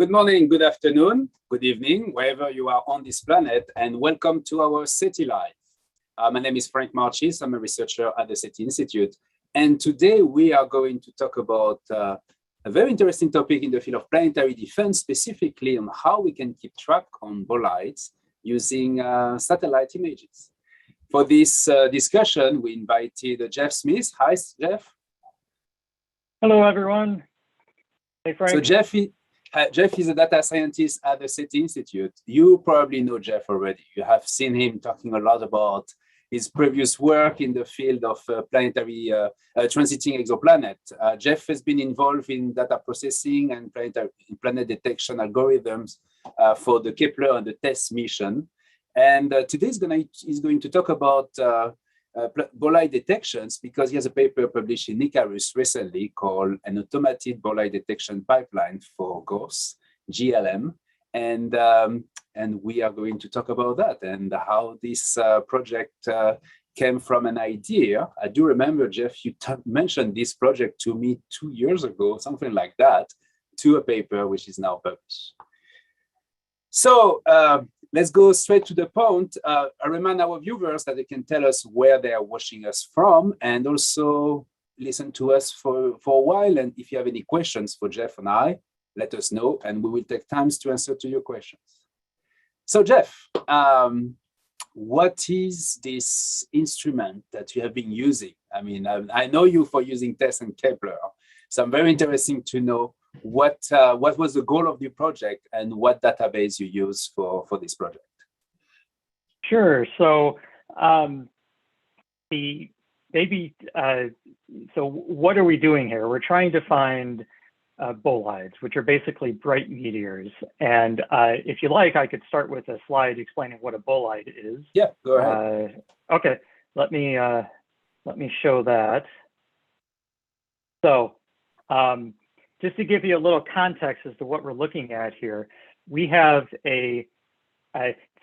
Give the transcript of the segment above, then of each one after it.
Good morning, good afternoon, good evening, wherever you are on this planet, and welcome to our SETI Live. My name is Franck Marchis. I'm a researcher at the SETI Institute. And today we are going to talk about a very interesting topic in the field of planetary defense, specifically on how we can keep track on bolides using satellite images. For this discussion, we invited Jeff Smith. Hi, Jeff. Hello, everyone. Hey, Frank. So Jeff is a data scientist at the SETI Institute. You probably know Jeff already. You have seen him talking a lot about his previous work in the field of planetary transiting exoplanet. Jeff has been involved in data processing and planet detection algorithms for the Kepler and the TESS mission. And today he's going to talk about bolide detections because he has a paper published in Icarus recently called An Automated Bolide Detection Pipeline for GOES, GLM. And we are going to talk about that and how this project came from an idea. I do remember, Jeff, you mentioned this project to me 2 years ago, something like that, to a paper which is now published. So let's go straight to the point. I remind our viewers that they can tell us where they are watching us from and also listen to us for a while. And if you have any questions for Jeff and I, let us know and we will take time to answer to your questions. So Jeff, what is this instrument that you have been using? I mean, I know you for using TESS and Kepler, so I'm very interested to know what was the goal of the project and what database you use for this project. Sure. So so what are we doing here? We're trying to find bolides, which are basically bright meteors. And if you like, I could start with a slide explaining what a bolide is. Yeah, go ahead. Okay, let me show that. So just to give you a little context as to what we're looking at here, we have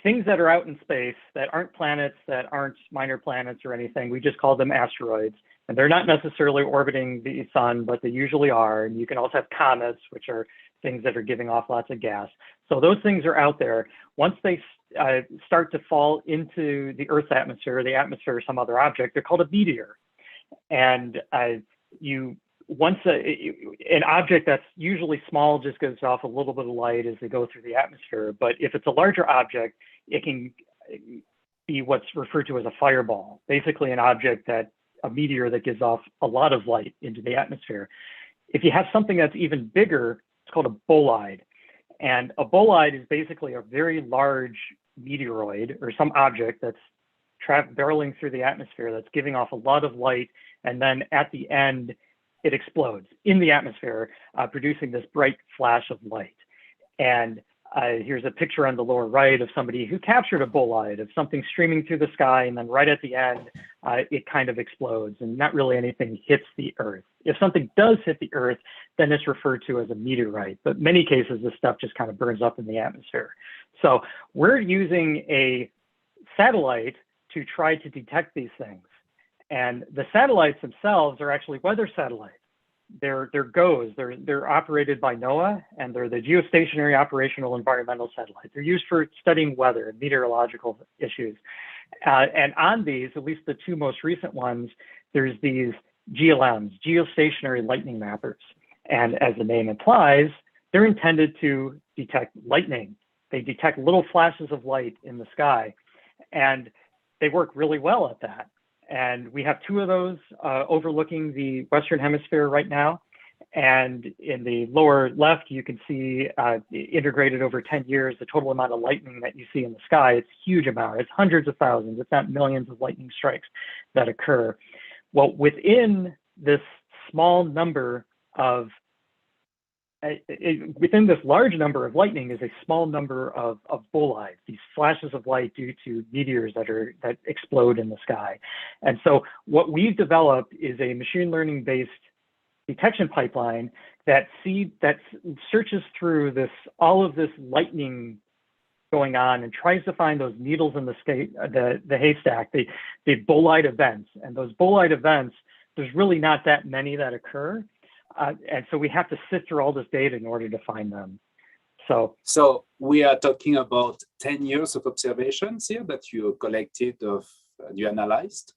things that are out in space that aren't planets, that aren't minor planets or anything. We just call them asteroids. And they're not necessarily orbiting the sun, but they usually are. And you can also have comets, which are things that are giving off lots of gas. So those things are out there. Once they start to fall into the Earth's atmosphere, or the atmosphere of some other object, they're called a meteor. And once an object that's usually small just gives off a little bit of light as they go through the atmosphere. But if it's a larger object, it can be what's referred to as a fireball, basically a meteor that gives off a lot of light into the atmosphere. If you have something that's even bigger, it's called a bolide. And a bolide is basically a very large meteoroid or some object that's barreling through the atmosphere that's giving off a lot of light. And then at the end, it explodes in the atmosphere, producing this bright flash of light. And here's a picture on the lower right of somebody who captured a bolide of something streaming through the sky, and then right at the end, it kind of explodes, and not really anything hits the Earth. If something does hit the Earth, then it's referred to as a meteorite. But in many cases, this stuff just kind of burns up in the atmosphere. So we're using a satellite to try to detect these things. And the satellites themselves are actually weather satellites. They're GOES. They're operated by NOAA, and they're the Geostationary Operational Environmental Satellites. They're used for studying weather and meteorological issues. And on these, at least the two most recent ones, there's these GLMs, Geostationary Lightning Mappers. And as the name implies, they're intended to detect lightning. They detect little flashes of light in the sky, and they work really well at that. And we have two of those overlooking the Western Hemisphere right now. And in the lower left, you can see integrated over 10 years, the total amount of lightning that you see in the sky. It's a huge amount. It's hundreds of thousands, if not millions of lightning strikes that occur. Well, within this small number of within this large number of lightning is a small number of bolides, these flashes of light due to meteors that explode in the sky. And so what we've developed is a machine learning based detection pipeline that searches through all of this lightning going on and tries to find those needles in the haystack, the bolide events. And those bolide events, there's really not that many that occur. And so we have to sift through all this data in order to find them. So we are talking about 10 years of observations here that you collected you analyzed?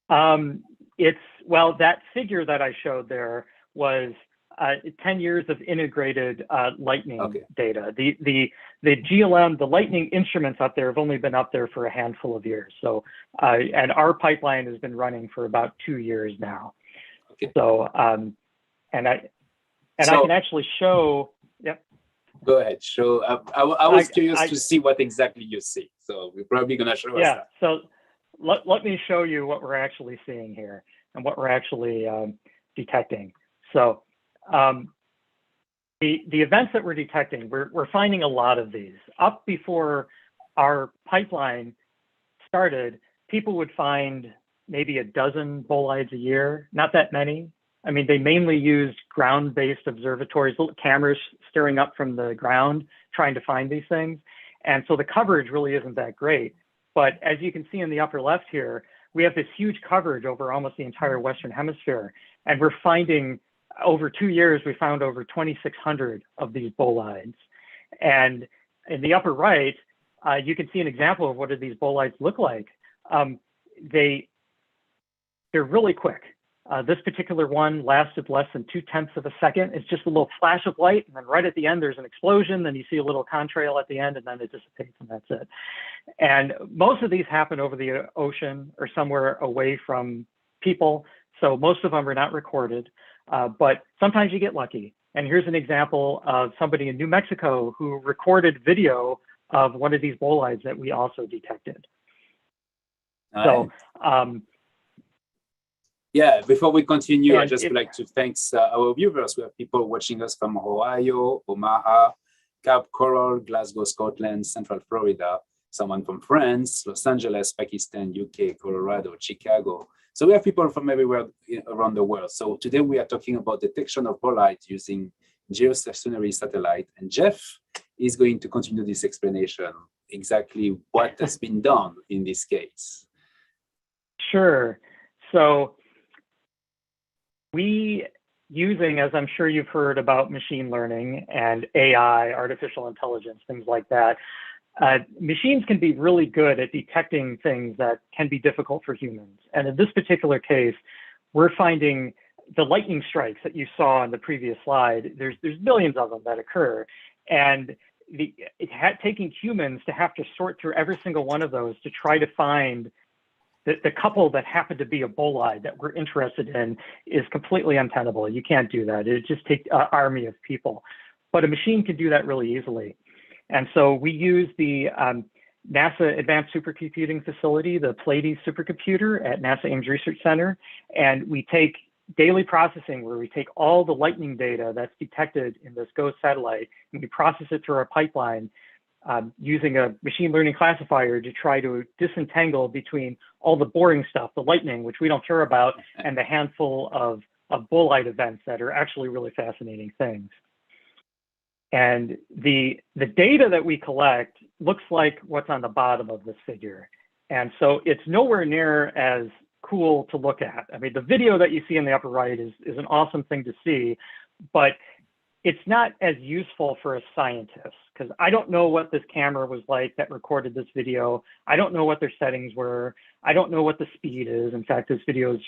Well, that figure that I showed there was 10 years of integrated lightning data. The GLM, the lightning instruments up there have only been up there for a handful of years. So, and our pipeline has been running for about 2 years now. Okay. So, I can actually show. Yep. Go ahead. Show. I was curious to see what exactly you see. So we're probably gonna show us that. So let me show you what we're actually seeing here and what we're actually detecting. So the events that we're detecting, we're finding a lot of these. Up before our pipeline started, people would find maybe a dozen bolides a year, not that many. I mean, they mainly used ground-based observatories, little cameras staring up from the ground, trying to find these things. And so the coverage really isn't that great. But as you can see in the upper left here, we have this huge coverage over almost the entire Western Hemisphere. And we're finding, over 2 years, we found over 2,600 of these bolides. And in the upper right, you can see an example of what do these bolides look like. They're really quick. This particular one lasted less than 0.2 of a second. It's just a little flash of light, and then right at the end, there's an explosion. Then you see a little contrail at the end, and then it dissipates, and that's it. And most of these happen over the ocean or somewhere away from people. So most of them are not recorded, but sometimes you get lucky. And here's an example of somebody in New Mexico who recorded video of one of these bolides that we also detected. So, yeah, before we continue, I just would like to thank our viewers. We have people watching us from Ohio, Omaha, Cape Coral, Glasgow, Scotland, Central Florida, someone from France, Los Angeles, Pakistan, UK, Colorado, Chicago. So we have people from everywhere around the world. So today we are talking about detection of bolides using geostationary satellite. And Jeff is going to continue this explanation, exactly what has been done in this case. Sure. So using, as I'm sure you've heard about machine learning and AI, artificial intelligence, things like that, machines can be really good at detecting things that can be difficult for humans. And in this particular case, we're finding the lightning strikes that you saw on the previous slide. There's millions of them that occur. And taking humans to have to sort through every single one of those to try to find the couple that happen to be a bolide that we're interested in is completely untenable. You can't do that. It just takes an army of people. But a machine can do that really easily. And so we use the NASA Advanced Supercomputing Facility, the Pleiades supercomputer at NASA Ames Research Center, and we take daily processing where we take all the lightning data that's detected in this GOES satellite and we process it through our pipeline using a machine learning classifier to try to disentangle between all the boring stuff, the lightning, which we don't care about, and the handful of bolide events that are actually really fascinating things. And the data that we collect looks like what's on the bottom of this figure. And so it's nowhere near as cool to look at. I mean, the video that you see in the upper right is an awesome thing to see, but it's not as useful for a scientist because I don't know what this camera was like that recorded this video. I don't know what their settings were. I don't know what the speed is. In fact, this video is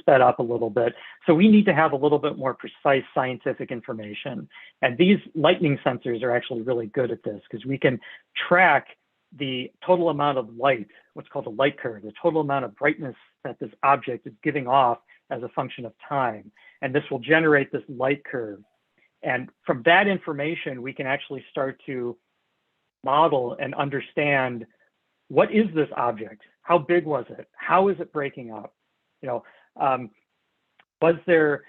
sped up a little bit. So we need to have a little bit more precise scientific information. And these lightning sensors are actually really good at this because we can track the total amount of light, what's called a light curve, the total amount of brightness that this object is giving off as a function of time. And this will generate this light curve. And from that information, we can actually start to model and understand what is this object? How big was it? How is it breaking up? You know, was there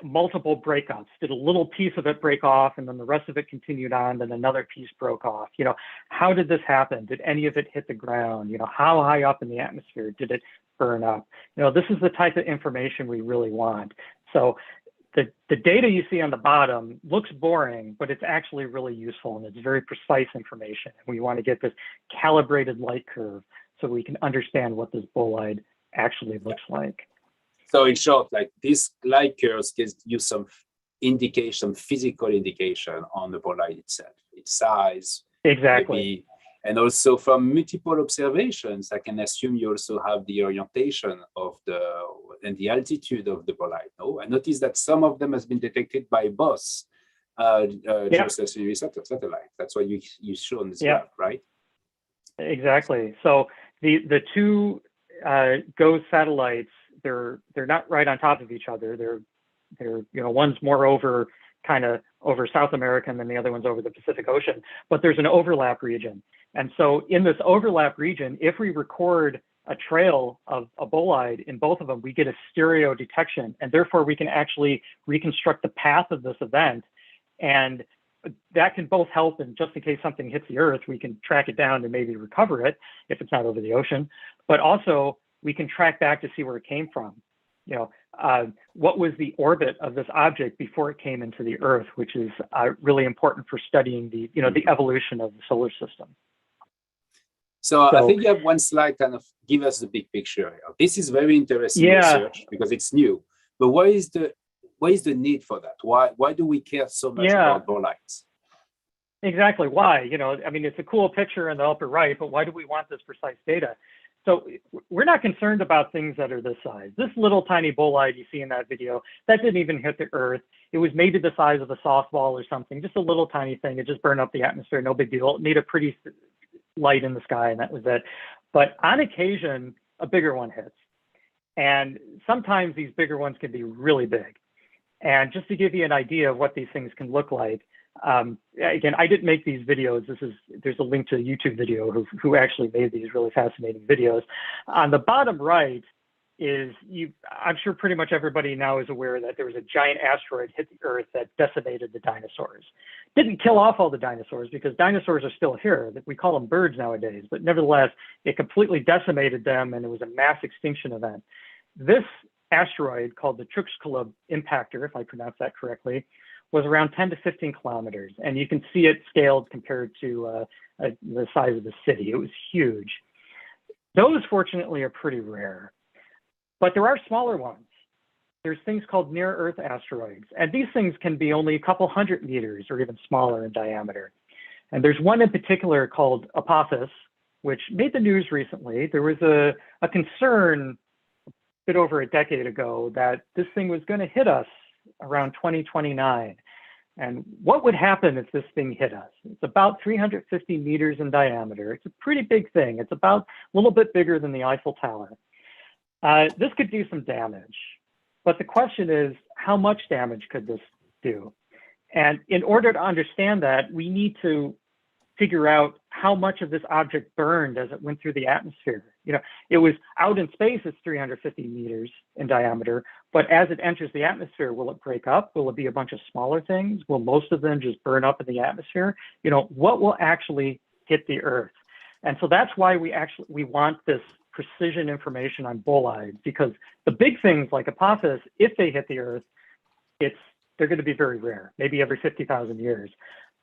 multiple breakups? Did a little piece of it break off and then the rest of it continued on, then another piece broke off? You know, how did this happen? Did any of it hit the ground? You know, how high up in the atmosphere did it burn up? You know, this is the type of information we really want. So the data you see on the bottom looks boring, but it's actually really useful and it's very precise information. And we want to get this calibrated light curve so we can understand what this bolide actually looks like. So in short, like these light curves gives you some indication, physical indication on the bolide itself, its size. Exactly. Maybe, and also from multiple observations, I can assume you also have the orientation of and the altitude of the bolide. No, I noticed that some of them has been detected by both geostationary satellites. That's what you show on this graph, right? Exactly. So the two GOES satellites, they're not right on top of each other. They're one's more over South America, and then the other one's over the Pacific Ocean. But there's an overlap region, and so in this overlap region, if we record a trail of a bolide in both of them, we get a stereo detection, and therefore we can actually reconstruct the path of this event. And that can both help, and just in case something hits the Earth, we can track it down and maybe recover it if it's not over the ocean. But also we can track back to see where it came from. What was the orbit of this object before it came into the Earth, which is really important for studying the evolution of the solar system. So I think you have one slide kind of give us the big picture. This is very interesting research because it's new. But what is the need for that? Why do we care so much about bolides? Exactly. Why? I mean, it's a cool picture in the upper right, but why do we want this precise data? So we're not concerned about things that are this size. This little tiny bolide you see in that video, that didn't even hit the Earth. It was maybe the size of a softball or something, just a little tiny thing. It just burned up the atmosphere, no big deal. It needed a pretty light in the sky, and that was it. But on occasion, a bigger one hits. And sometimes these bigger ones can be really big. And just to give you an idea of what these things can look like, again, I didn't make these videos. There's a link to a YouTube video who actually made these really fascinating videos. On the bottom right is, I'm sure pretty much everybody now is aware that there was a giant asteroid hit the Earth that decimated the dinosaurs. Didn't kill off all the dinosaurs because dinosaurs are still here. We call them birds nowadays, but nevertheless, it completely decimated them, and it was a mass extinction event. This asteroid, called the Chicxulub impactor, if I pronounce that correctly, was around 10 to 15 kilometers. And you can see it scaled compared to the size of the city. It was huge. Those, fortunately, are pretty rare. But there are smaller ones. There's things called near-Earth asteroids. And these things can be only a couple hundred meters or even smaller in diameter. And there's one in particular called Apophis, which made the news recently. There was a concern a bit over a decade ago that this thing was going to hit us around 2029. And what would happen if this thing hit us? It's about 350 meters in diameter. It's a pretty big thing. It's about a little bit bigger than the Eiffel Tower. This could do some damage. But the question is, how much damage could this do? And in order to understand that, we need to figure out how much of this object burned as it went through the atmosphere. It was out in space, it's 350 meters in diameter, but as it enters the atmosphere, will it break up? Will it be a bunch of smaller things? Will most of them just burn up in the atmosphere? What will actually hit the Earth? And so that's why we want this precision information on bolides, because the big things like Apophis, if they hit the Earth, they're going to be very rare, maybe every 50,000 years.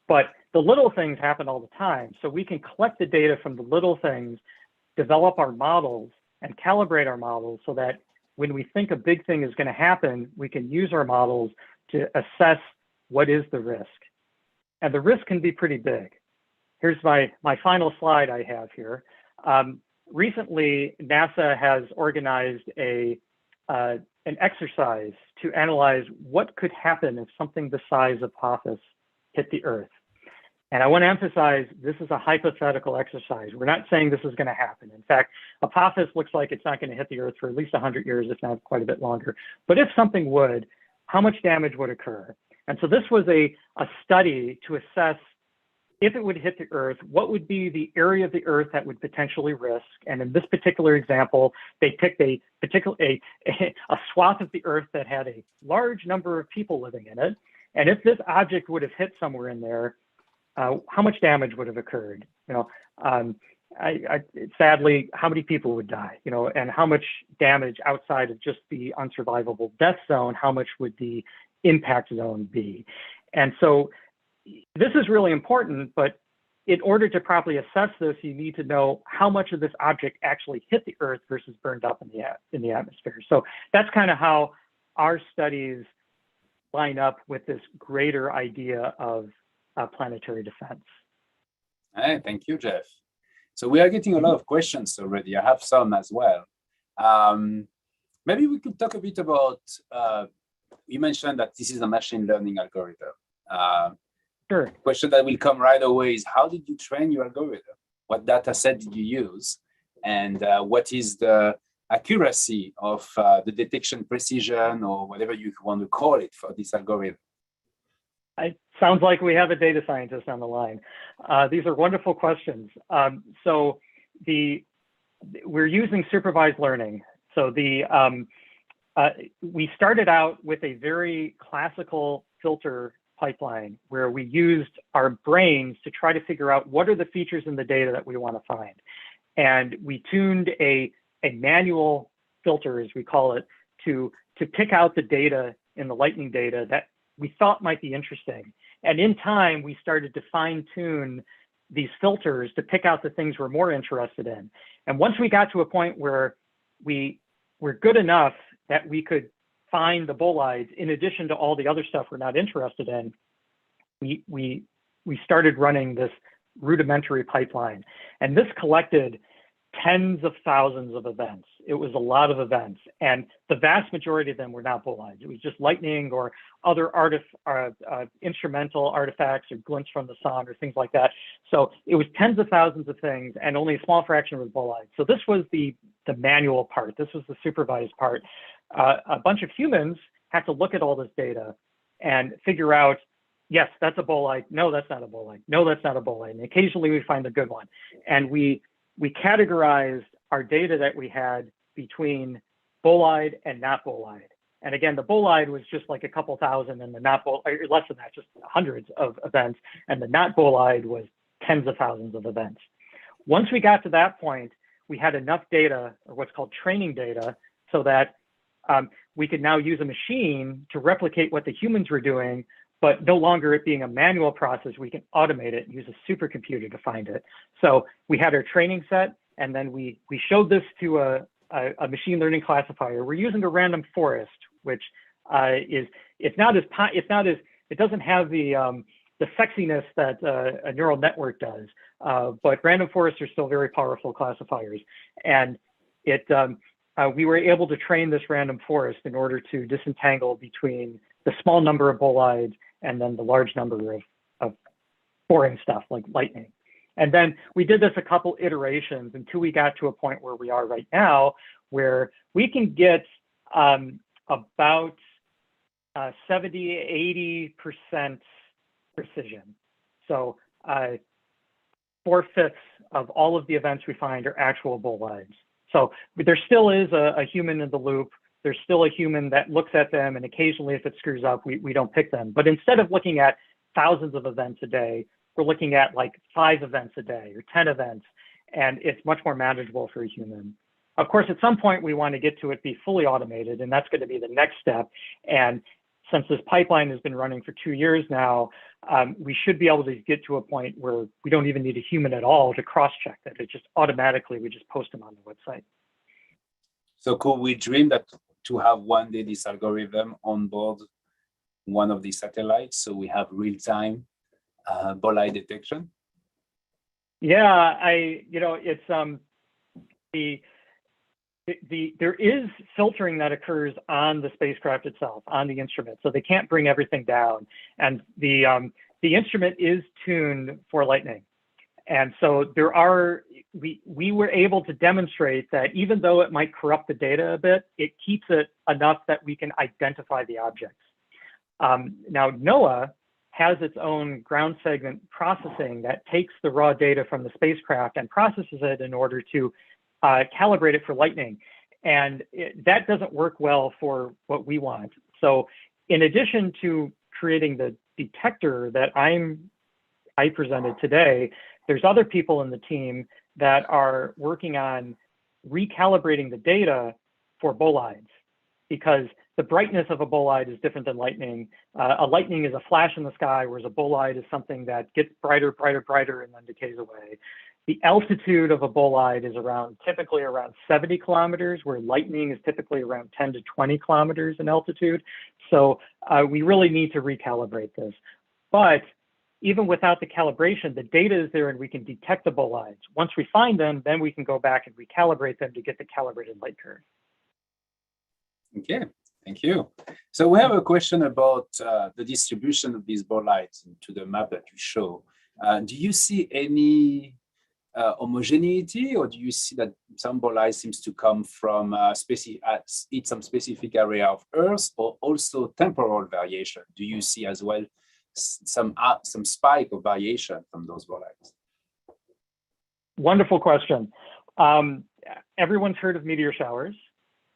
But the little things happen all the time. So we can collect the data from the little things, develop our models, and calibrate our models so that when we think a big thing is going to happen, we can use our models to assess what is the risk. And the risk can be pretty big. Here's my final slide I have here. Recently, NASA has organized an exercise to analyze what could happen if something the size of Apophis hit the Earth. And I want to emphasize, this is a hypothetical exercise. We're not saying this is going to happen. In fact, Apophis looks like it's not going to hit the Earth for at least 100 years, if not quite a bit longer. But if something would, how much damage would occur? And so this was a study to assess, if it would hit the Earth, what would be the area of the Earth that would potentially risk? And in this particular example, they picked a swath of the Earth that had a large number of people living in it. And if this object would have hit somewhere in there, how much damage would have occurred? Sadly, how many people would die? And how much damage outside of just the unsurvivable death zone? How much would the impact zone be? And so this is really important, but in order to properly assess this, you need to know how much of this object actually hit the Earth versus burned up in the atmosphere. So that's kind of how our studies line up with this greater idea of planetary defense. Hey, thank you, Jeff. So we are getting a lot of questions already. I have some as well. Maybe we could talk a bit about, you mentioned that this is a machine learning algorithm. Sure. Question that will come right away is, how did you train your algorithm? What data set did you use? And what is the accuracy of the detection precision, or whatever you want to call it, for this algorithm? It sounds like we have a data scientist on the line. These are wonderful questions. So we're using supervised learning. So we started out with a very classical filter pipeline where we used our brains to try to figure out what are the features in the data that we want to find. And we tuned a manual filter, as we call it, to pick out the data in the lightning data that we thought might be interesting. And in time, we started to fine tune these filters to pick out the things we're more interested in. And once we got to a point where we were good enough that we could find the bolides, in addition to all the other stuff we're not interested in, we started running this rudimentary pipeline. And this collected tens of thousands of events. It was a lot of events. And the vast majority of them were not bolides. It was just lightning or other instrumental artifacts or glints from the sun or things like that. So it was tens of thousands of things, and only a small fraction was bolides. So this was the manual part. This was the supervised part. A bunch of humans had to look at all this data and figure out, yes, that's a bolide. No, that's not a bolide. No, that's not a bolide. And occasionally we find a good one. And we categorized our data that we had between bolide and not bolide. And again, the bolide was just like a couple thousand, and the not bolide, less than that, just hundreds of events. And the not bolide was tens of thousands of events. Once we got to that point, we had enough data, or what's called training data, so that we could now use a machine to replicate what the humans were doing, but no longer it being a manual process. We can automate it and use a supercomputer to find it. So we had our training set, and then we showed this to a machine learning classifier. We're using a random forest, which it doesn't have the sexiness that a neural network does, but random forests are still very powerful classifiers. And we were able to train this random forest in order to disentangle between the small number of bolides and then the large number of boring stuff like lightning. And then we did this a couple iterations until we got to a point where we are right now, where we can get about 70–80% precision. So 4/5 of all of the events we find are actual bolides. So there still is a human in the loop. There's still a human that looks at them, and occasionally if it screws up, we don't pick them. But instead of looking at thousands of events a day, we're looking at like 5 events a day or 10 events, and it's much more manageable for a human. Of course, at some point we want to get to it be fully automated, and that's going to be the next step. And since this pipeline has been running for 2 years now, we should be able to get to a point where we don't even need a human at all to cross-check that. It just automatically, we just post them on the website. So could we dream that to have one day this algorithm on board one of the satellites, so we have real-time bolide detection? Yeah, there is filtering that occurs on the spacecraft itself, on the instrument, so they can't bring everything down. And the instrument is tuned for lightning. And so we were able to demonstrate that even though it might corrupt the data a bit, it keeps it enough that we can identify the objects. Now, NOAA has its own ground segment processing that takes the raw data from the spacecraft and processes it in order to calibrate it for lightning. And that doesn't work well for what we want. So in addition to creating the detector that I presented today, there's other people in the team that are working on recalibrating the data for bolides, because the brightness of a bolide is different than lightning. A lightning is a flash in the sky, whereas a bolide is something that gets brighter, brighter, brighter, and then decays away. The altitude of a bolide is typically around 70 kilometers, where lightning is typically around 10 to 20 kilometers in altitude. So we really need to recalibrate this. But even without the calibration, the data is there and we can detect the bolides. Once we find them, then we can go back and recalibrate them to get the calibrated light curve. Okay, thank you. So we have a question about the distribution of these bolides into the map that you show. Do you see any homogeneity, or do you see that some bolide seems to come from some specific area of Earth, or also temporal variation? Do you see as well some spike of variation from those bolides? Wonderful question. Everyone's heard of meteor showers.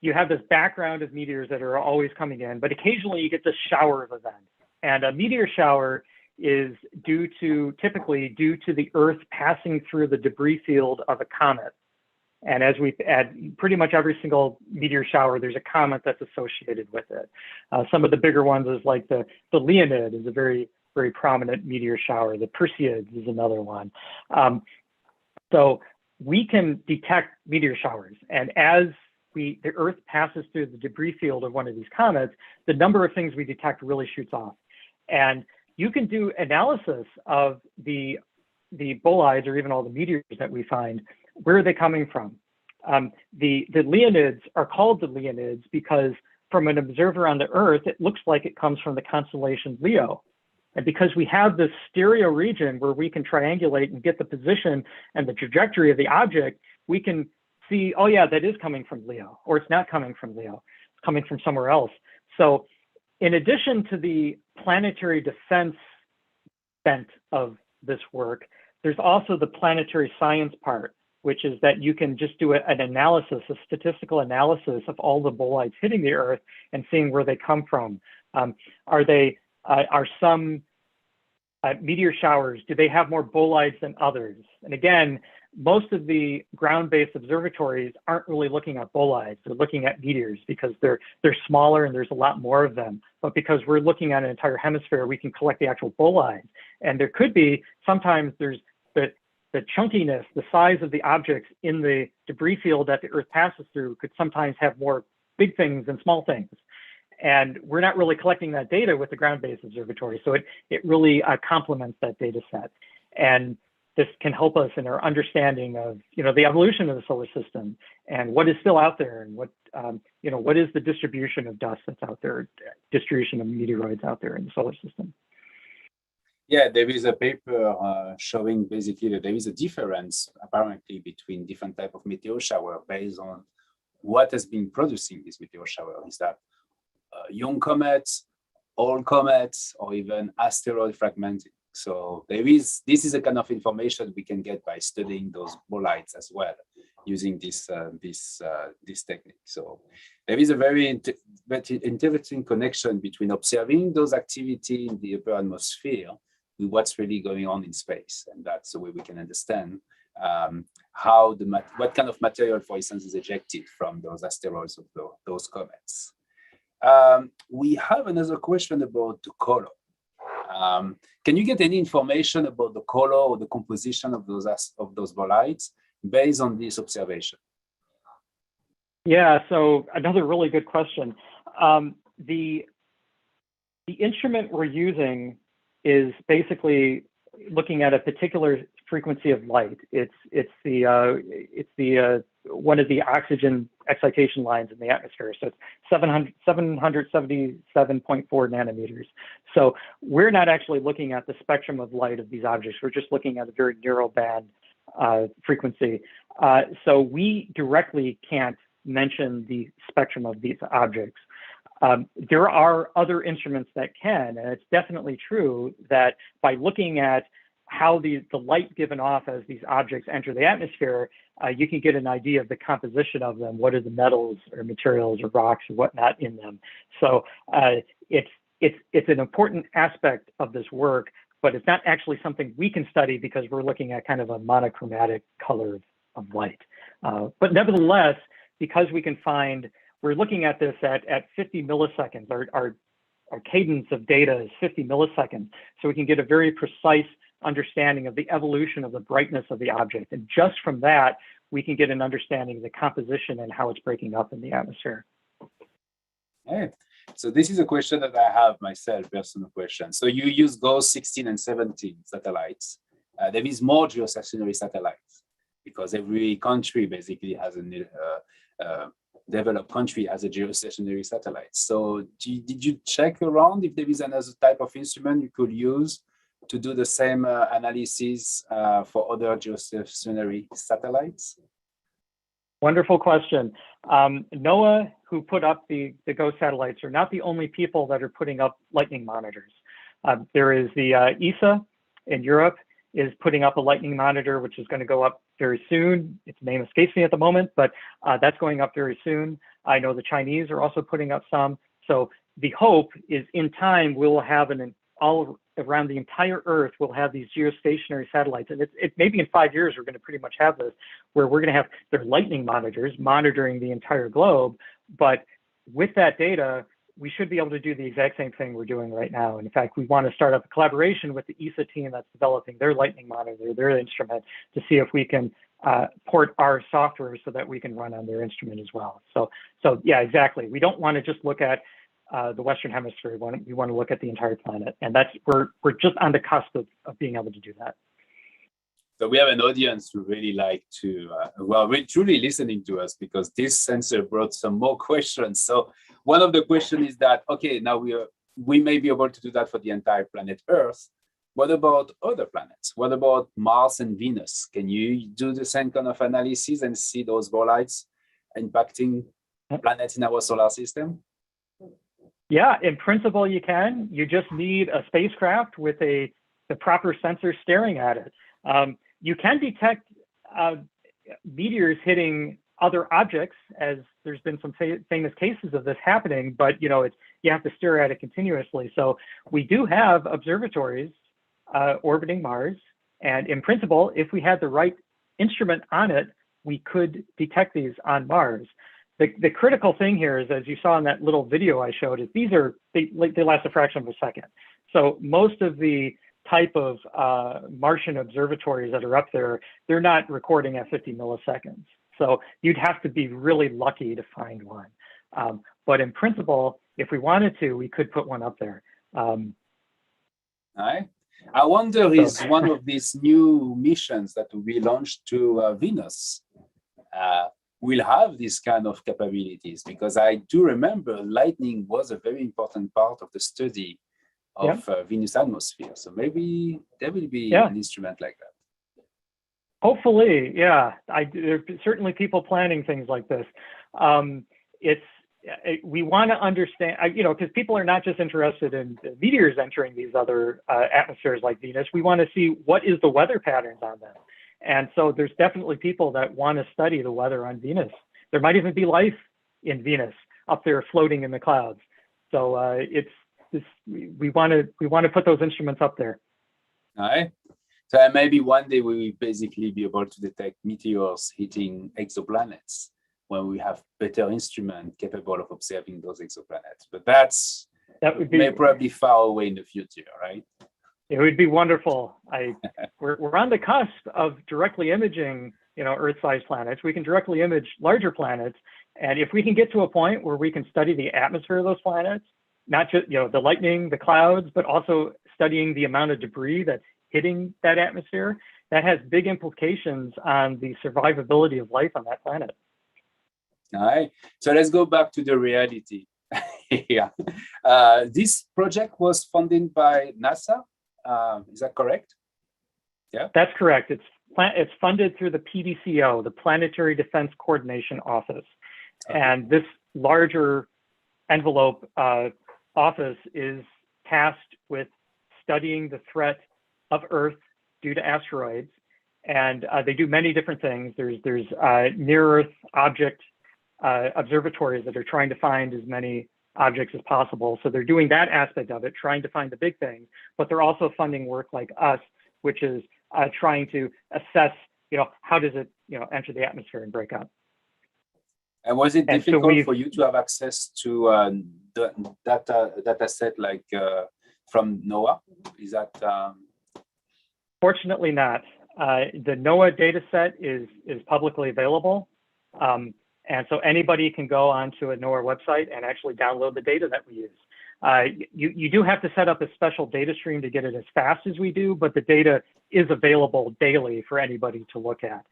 You have this background of meteors that are always coming in, but occasionally you get this shower of events. And a meteor shower is typically due to the Earth passing through the debris field of a comet. And as we've had pretty much every single meteor shower, there's a comet that's associated with it. Some of the bigger ones is like the Leonid is a very, very prominent meteor shower. The Perseids is another one. So we can detect meteor showers. And as the Earth passes through the debris field of one of these comets, the number of things we detect really shoots off. And you can do analysis of the bolides, or even all the meteors that we find. Where are they coming from? The Leonids are called the Leonids because from an observer on the Earth, it looks like it comes from the constellation Leo. And because we have this stereo region where we can triangulate and get the position and the trajectory of the object, we can see, oh yeah, that is coming from Leo, or it's not coming from Leo, it's coming from somewhere else. So in addition to the planetary defense bent of this work, there's also the planetary science part, which is that you can just do an analysis, a statistical analysis of all the bolides hitting the Earth and seeing where they come from. Are some meteor showers, do they have more bolides than others? And again, most of the ground-based observatories aren't really looking at bolides. They're looking at meteors because they're smaller and there's a lot more of them. But because we're looking at an entire hemisphere, we can collect the actual bolides. And there could be, sometimes there's the chunkiness, the size of the objects in the debris field that the Earth passes through could sometimes have more big things than small things. And we're not really collecting that data with the ground-based observatory. So it really complements that data set. And this can help us in our understanding of, the evolution of the solar system and what is still out there, and what is the distribution of dust that's out there, distribution of meteoroids out there in the solar system. Yeah, there is a paper showing basically that there is a difference apparently between different type of meteor shower based on what has been producing this meteor shower. Is that young comets, old comets, or even asteroid fragmenting? So this is a kind of information we can get by studying those bolides as well, using this technique. So there is a very interesting connection between observing those activity in the upper atmosphere with what's really going on in space, and that's the way we can understand what kind of material, for instance, is ejected from those asteroids or those comets. We have another question about the color. Can you get any information about the color or the composition of those bolides based on this observation? Yeah, so another really good question. The instrument we're using is basically looking at a particular frequency of light. It's one of the oxygen excitation lines in the atmosphere. So it's 777.4 nanometers. So we're not actually looking at the spectrum of light of these objects. We're just looking at a very narrow band frequency. So we directly can't mention the spectrum of these objects. There are other instruments that can, and it's definitely true that by looking at how the light given off as these objects enter the atmosphere, you can get an idea of the composition of them. What are the metals or materials or rocks or whatnot in them? So it's an important aspect of this work, but it's not actually something we can study because we're looking at kind of a monochromatic color of light. But nevertheless, because we're looking at this at 50 milliseconds. Our cadence of data is 50 milliseconds. So we can get a very precise understanding of the evolution of the brightness of the object. And just from that, we can get an understanding of the composition and how it's breaking up in the atmosphere. Hey. So this is a question that I have myself, personal question. So you use GOES 16 and 17 satellites. There is more geostationary satellites because every country basically has a developed country has a geostationary satellite. So did you check around if there is another type of instrument you could use to do the same analysis for other geostationary satellites? Wonderful question. NOAA, who put up the GOES satellites, are not the only people that are putting up lightning monitors. There is the ESA in Europe is putting up a lightning monitor, which is going to go up very soon. Its name escapes me at the moment, but that's going up very soon. I know the Chinese are also putting up some. So the hope is in time, we'll have all around the entire Earth, we'll have these geostationary satellites. And it maybe in 5 years, we're going to pretty much have this, where we're going to have their lightning monitors monitoring the entire globe. But with that data, we should be able to do the exact same thing we're doing right now. And in fact, we want to start up a collaboration with the ESA team that's developing their lightning monitor, their instrument, to see if we can port our software so that we can run on their instrument as well. So yeah, exactly. We don't want to just look at the Western Hemisphere. We want to look at the entire planet. And we're just on the cusp of being able to do that. So we have an audience who really like to, we're truly listening to us because this sensor brought some more questions. So one of the questions is that, okay, now we may be able to do that for the entire planet Earth. What about other planets? What about Mars and Venus? Can you do the same kind of analysis and see those bolides impacting planets in our solar system? Yeah, in principle, you can. You just need a spacecraft with the proper sensor staring at it. You can detect meteors hitting other objects, as there's been some famous cases of this happening, but you have to stare at it continuously. So we do have observatories orbiting Mars, and in principle, if we had the right instrument on it, we could detect these on Mars. The critical thing here is, as you saw in that little video I showed, is they last a fraction of a second. So most of the type of Martian observatories that are up there, they're not recording at 50 milliseconds. So you'd have to be really lucky to find one. But in principle, if we wanted to, we could put one up there. I wonder, is one of these new missions that will be launched to Venus will have this kind of capabilities? Because I do remember lightning was a very important part of the study of Venus atmosphere. So maybe there will be an instrument like that. Hopefully, yeah. There are certainly people planning things like this. We want to understand, because people are not just interested in meteors entering these other atmospheres like Venus. We want to see what is the weather patterns on them. And so there's definitely people that want to study the weather on Venus. There might even be life in Venus up there floating in the clouds. So we want to put those instruments up there. All right. So maybe one day we will basically be able to detect meteors hitting exoplanets when we have better instruments capable of observing those exoplanets. But that would be probably far away in the future, right? It would be wonderful. We're on the cusp of directly imaging, Earth-sized planets. We can directly image larger planets, and if we can get to a point where we can study the atmosphere of those planets, not just the lightning, the clouds, but also studying the amount of debris that's hitting that atmosphere, that has big implications on the survivability of life on that planet. All right. So let's go back to the reality. Yeah. This project was funded by NASA. Is that correct? Yeah. That's correct. It's funded through the PDCO, the Planetary Defense Coordination Office. Okay. And this larger envelope office is tasked with studying the threat of Earth due to asteroids. And they do many different things. There's near-Earth object observatories that are trying to find as many objects as possible. So they're doing that aspect of it, trying to find the big things, but they're also funding work like us, which is trying to assess, how does it, enter the atmosphere and break up. And was it difficult for you to have access to the data set like from NOAA? Is that? Fortunately not. The NOAA data set is publicly available. And so anybody can go onto a NOAA website and actually download the data that we use. You do have to set up a special data stream to get it as fast as we do, but the data is available daily for anybody to look at.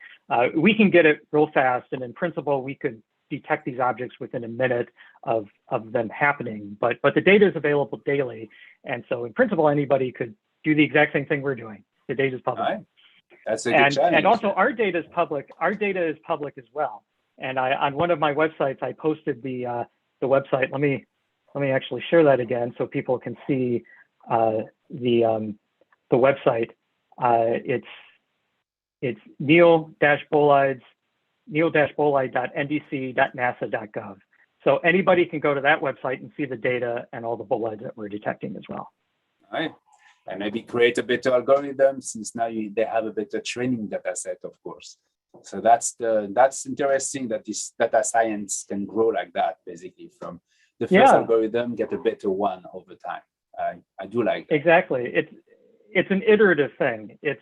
We can get it real fast, and in principle, we could detect these objects within a minute of them happening, but the data is available daily. And so in principle, anybody could do the exact same thing we're doing. The data is public. Right. That's a good challenge. And also our data is public. Our data is public as well. And on one of my websites, I posted the website. Let me actually share that again so people can see the website. It's neil-bolide.ndc.nasa.gov. So anybody can go to that website and see the data and all the bolides that we're detecting as well. All right. And maybe create a better algorithm, since now they have a better training data set, of course. So that's interesting that this data science can grow like that, basically from the first algorithm, get a better one over time. I do like that. Exactly. It's an iterative thing. It's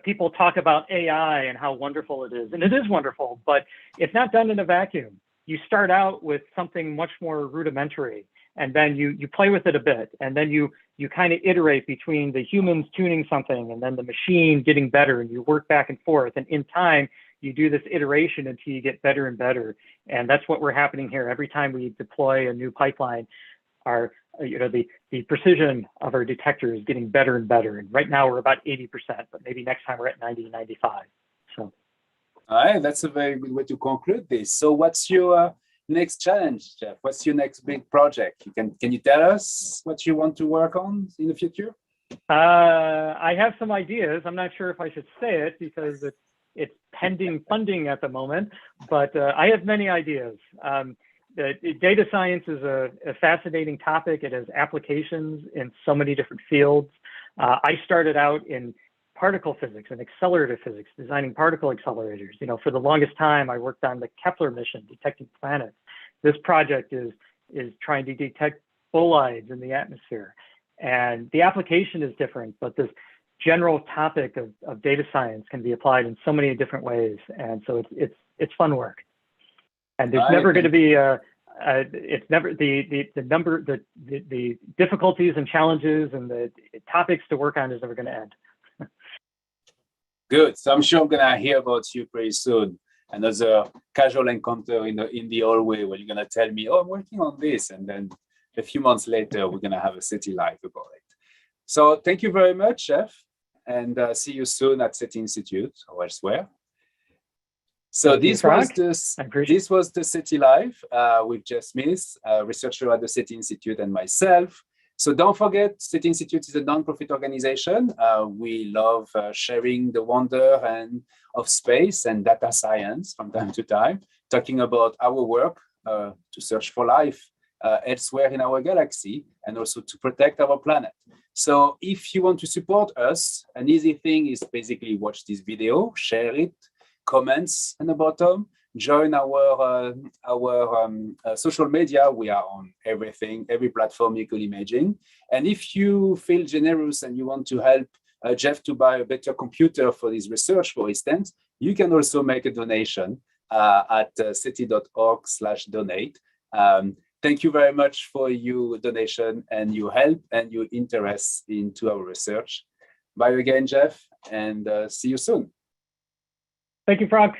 people talk about AI and how wonderful it is, and it is wonderful, but it's not done in a vacuum. You start out with something much more rudimentary, and then you play with it a bit, and then you kind of iterate between the humans tuning something and then the machine getting better, and you work back and forth, and in time you do this iteration until you get better and better. And that's what we're happening here. Every time we deploy a new pipeline, the precision of our detector is getting better and better. And right now we're about 80%, but maybe next time we're at 90, 95. So. All right, that's a very good way to conclude this. So what's your next challenge, Jeff? What's your next big project? Can you tell us what you want to work on in the future? I have some ideas. I'm not sure if I should say it because it's pending funding at the moment, but I have many ideas. Data science is a fascinating topic. It has applications in so many different fields. I started out in particle physics and accelerator physics, designing particle accelerators. For the longest time, I worked on the Kepler mission, detecting planets. This project is trying to detect bolides in the atmosphere. And the application is different, but this general topic of data science can be applied in so many different ways. And so it's fun work. And there's never going to be it's never the difficulties and challenges and the topics to work on is never going to end. Good. So I'm sure I'm gonna hear about you pretty soon. Another casual encounter in the hallway where you're gonna tell me, "Oh, I'm working on this," and then a few months later we're gonna have a SETI Live about it. So thank you very much, Jeff, and see you soon at SETI Institute or elsewhere. So this was the SETI Live with Jeff Smith, researcher at the SETI Institute, and myself. So don't forget, SETI Institute is a non-profit organization. We love sharing the wonder of space and data science from time to time, talking about our work to search for life elsewhere in our galaxy and also to protect our planet. So if you want to support us, an easy thing is basically watch this video, share it, comments in the bottom, join our social media. We are on everything, every platform you could imagine. And if you feel generous and you want to help Jeff to buy a better computer for his research, for instance, you can also make a donation at seti.org/donate. Thank you very much for your donation and your help and your interest into our research. Bye again, Jeff, and see you soon. Thank you, Franck.